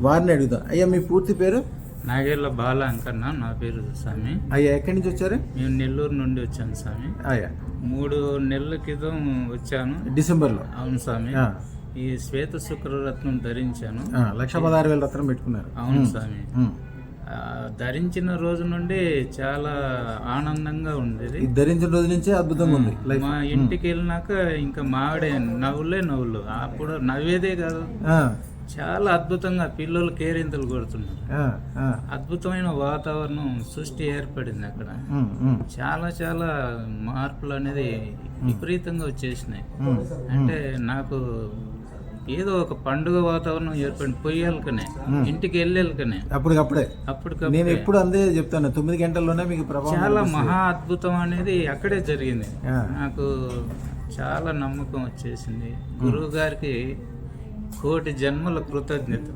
వారిని అడుగుదాం. అయ్యా మీ పూర్తి పేరు? నాగేళ్ళ బాల అంకన్న నా పేరు స్వామి. అయ్యా ఎక్కడి నుంచి వచ్చారు? మేము నెల్లూరు నుండి వచ్చాను స్వామి. అయ్యా 3 నెలల క్రితం వచ్చాను. డిసెంబర్లో? అవును స్వామి. ఈ శ్వేత శుక్రరత్నం ధరించాను. 1,16,000 రత్నం పెట్టుకున్నారు? అవును స్వామి. ధరించిన రోజు నుండి చాలా ఆనందంగా ఉండేది. ధరించిన రోజు నుంచే అద్భుతంగా ఉంది. మా ఇంటికి వెళ్ళినాక ఇంకా మావిడే నవ్వులు అప్పుడు నవ్వేదే కాదు, చాలా అద్భుతంగా పిల్లలు కేరింతలు కొడుతున్నారు. అద్భుతమైన వాతావరణం సృష్టి ఏర్పడింది అక్కడ. చాలా చాలా మార్పులు అనేది విపరీతంగా వచ్చేసినాయి. అంటే నాకు ఏదో ఒక పండుగ వాతావరణం ఏర్పడింది. పొయ్యాలకనే ఇంటికి వెళ్ళేకనే అప్పటికప్పుడే. నేను ఎప్పుడు అందే చెప్తాను, 9 గంటల్లోనే మీకు ప్రభావం. చాలా మహా అద్భుతం అనేది అక్కడే జరిగింది. నాకు చాలా నమ్మకం వచ్చేసింది. గురువు గారికి 1,000,000 జన్మల కృతజ్ఞత.